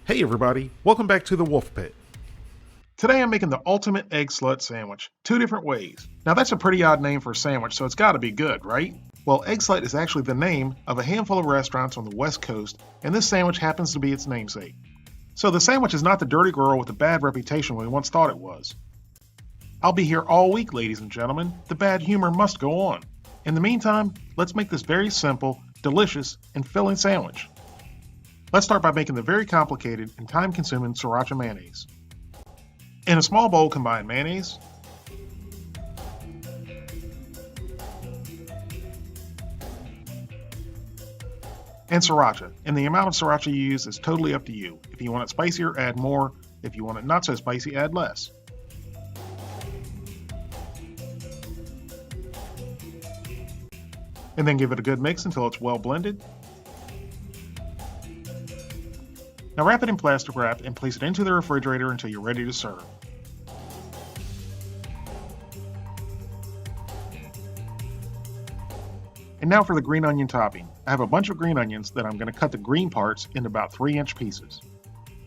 Hey everybody, welcome back to the Wolf Pit. Today I'm making the ultimate egg slut sandwich, 2 different ways. Now that's a pretty odd name for a sandwich, so it's gotta be good, right? Well, egg slut is actually the name of a handful of restaurants on the West Coast, and this sandwich happens to be its namesake. So the sandwich is not the dirty girl with the bad reputation we once thought it was. I'll be here all week, ladies and gentlemen. The bad humor must go on. In the meantime, let's make this very simple, delicious, and filling sandwich. Let's start by making the very complicated and time-consuming Sriracha mayonnaise. In a small bowl, combine mayonnaise, and Sriracha, and the amount of Sriracha you use is totally up to you. If you want it spicier, add more. If you want it not so spicy, add less. And then give it a good mix until it's well blended. Now wrap it in plastic wrap and place it into the refrigerator until you're ready to serve. And now for the green onion topping. I have a bunch of green onions that I'm going to cut the green parts into about 3-inch pieces.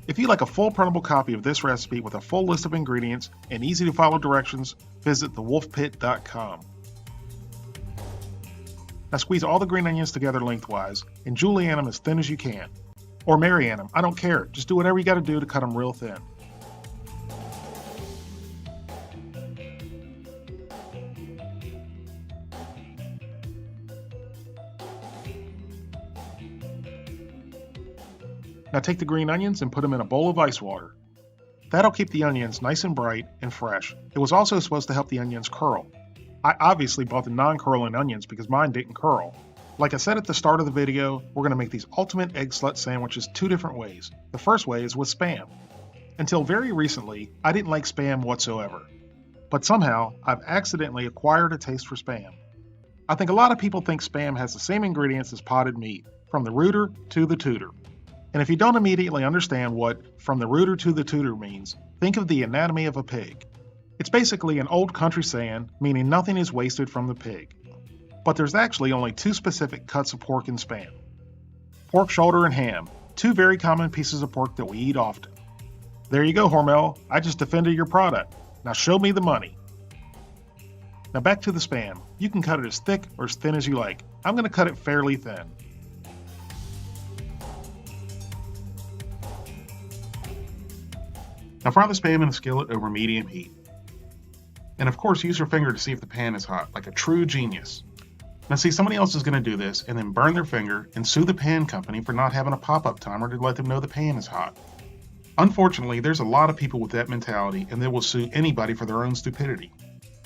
If you'd like a full printable copy of this recipe with a full list of ingredients and easy to follow directions, visit thewolfpit.com. Now squeeze all the green onions together lengthwise and julienne them as thin as you can. Or Marianne them, I don't care. Just do whatever you got to do to cut them real thin. Now take the green onions and put them in a bowl of ice water. That'll keep the onions nice and bright and fresh. It was also supposed to help the onions curl. I obviously bought the non-curling onions because mine didn't curl. Like I said at the start of the video, we're going to make these ultimate egg slut sandwiches 2 different ways. The first way is with Spam. Until very recently, I didn't like Spam whatsoever. But somehow, I've accidentally acquired a taste for Spam. I think a lot of people think Spam has the same ingredients as potted meat, from the rooter to the tutor. And if you don't immediately understand what from the rooter to the tutor means, think of the anatomy of a pig. It's basically an old country saying, meaning nothing is wasted from the pig. But there's actually only 2 specific cuts of pork in Spam. Pork shoulder and ham, 2 very common pieces of pork that we eat often. There you go, Hormel. I just defended your product. Now show me the money. Now back to the Spam. You can cut it as thick or as thin as you like. I'm going to cut it fairly thin. Now fry the Spam in a skillet over medium heat. And of course use your finger to see if the pan is hot, like a true genius. Now see, somebody else is going to do this and then burn their finger and sue the pan company for not having a pop-up timer to let them know the pan is hot. Unfortunately, there's a lot of people with that mentality and they will sue anybody for their own stupidity.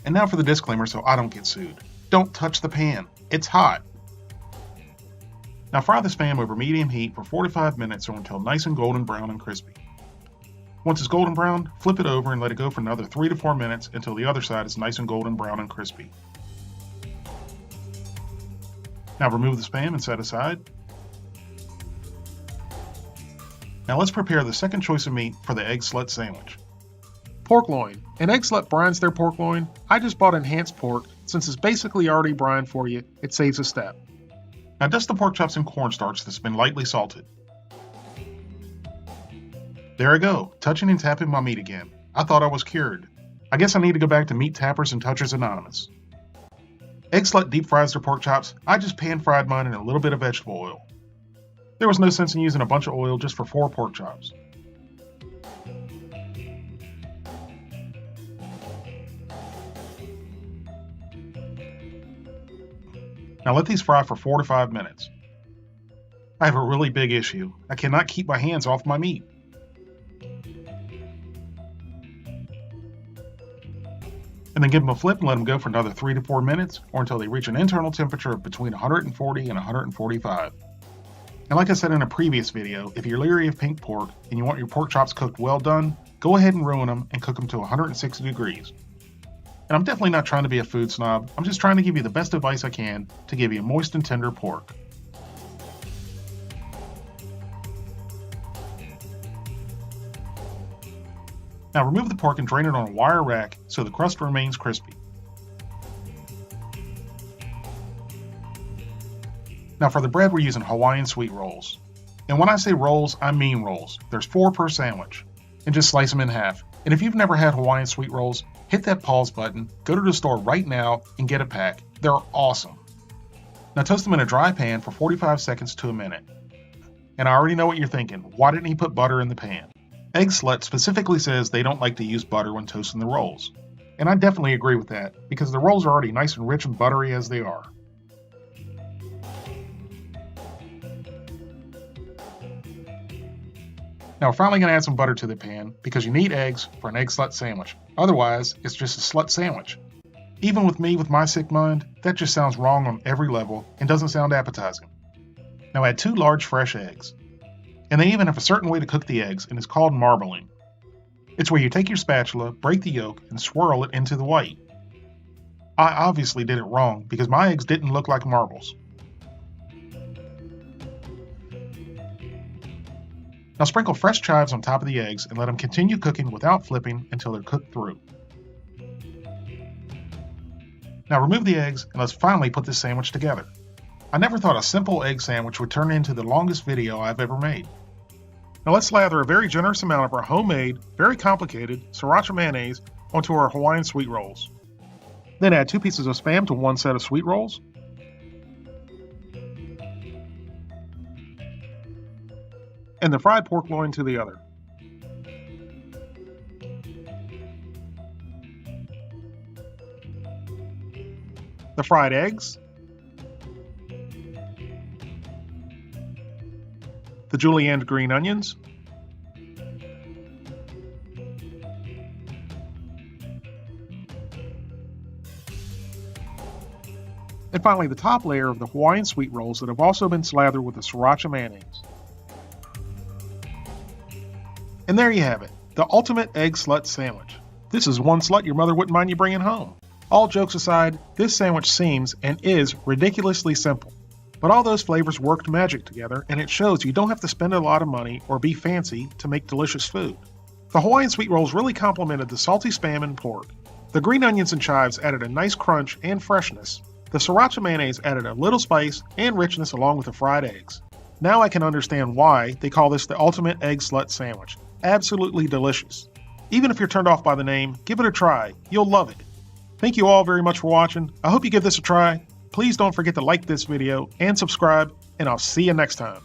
And now for the disclaimer so I don't get sued. Don't touch the pan. It's hot. Now fry the Spam over medium heat for 45 minutes or until nice and golden brown and crispy. Once it's golden brown, flip it over and let it go for another 3 to 4 minutes until the other side is nice and golden brown and crispy. Now remove the Spam and set aside. Now let's prepare the second choice of meat for the egg slut sandwich. Pork loin. An egg slut brines their pork loin. I just bought enhanced pork. Since it's basically already brined for you, it saves a step. Now dust the pork chops in cornstarch that's been lightly salted. There I go, touching and tapping my meat again. I thought I was cured. I guess I need to go back to Meat Tappers and Touchers Anonymous. Egg slut deep fries their pork chops. I just pan fried mine in a little bit of vegetable oil. There was no sense in using a bunch of oil just for 4 pork chops. Now let these fry for 4 to 5 minutes. I have a really big issue. I cannot keep my hands off my meat. And then give them a flip and let them go for another 3 to 4 minutes or until they reach an internal temperature of between 140 and 145. And like I said in a previous video, if you're leery of pink pork and you want your pork chops cooked well done, go ahead and ruin them and cook them to 160 degrees. And I'm definitely not trying to be a food snob, I'm just trying to give you the best advice I can to give you moist and tender pork. Now remove the pork and drain it on a wire rack so the crust remains crispy. Now for the bread, we're using Hawaiian sweet rolls. And when I say rolls, I mean rolls. There's 4 per sandwich. And just slice them in half. And if you've never had Hawaiian sweet rolls, hit that pause button, go to the store right now, and get a pack. They're awesome. Now toast them in a dry pan for 45 seconds to a minute. And I already know what you're thinking. Why didn't he put butter in the pan? Egg Slut specifically says they don't like to use butter when toasting the rolls. And I definitely agree with that, because the rolls are already nice and rich and buttery as they are. Now we're finally going to add some butter to the pan, because you need eggs for an Egg Slut sandwich. Otherwise, it's just a slut sandwich. Even with me with my sick mind, that just sounds wrong on every level and doesn't sound appetizing. Now add 2 large fresh eggs. And they even have a certain way to cook the eggs, and it's called marbling. It's where you take your spatula, break the yolk, and swirl it into the white. I obviously did it wrong because my eggs didn't look like marbles. Now sprinkle fresh chives on top of the eggs and let them continue cooking without flipping until they're cooked through. Now remove the eggs and let's finally put this sandwich together. I never thought a simple egg sandwich would turn into the longest video I've ever made. Now let's lather a very generous amount of our homemade, very complicated Sriracha mayonnaise onto our Hawaiian sweet rolls. Then add 2 pieces of Spam to 1 set of sweet rolls. And the fried pork loin to the other. The fried eggs. The julienned green onions. And finally, the top layer of the Hawaiian sweet rolls that have also been slathered with the Sriracha mayonnaise. And there you have it, the ultimate egg slut sandwich. This is one slut your mother wouldn't mind you bringing home. All jokes aside, this sandwich seems and is ridiculously simple. But all those flavors worked magic together, and it shows you don't have to spend a lot of money or be fancy to make delicious food. The Hawaiian sweet rolls really complemented the salty Spam and pork. The green onions and chives added a nice crunch and freshness. The Sriracha mayonnaise added a little spice and richness along with the fried eggs. Now I can understand why they call this the ultimate egg slut sandwich. Absolutely delicious. Even if you're turned off by the name, give it a try. You'll love it. Thank you all very much for watching. I hope you give this a try. Please don't forget to like this video and subscribe, and I'll see you next time.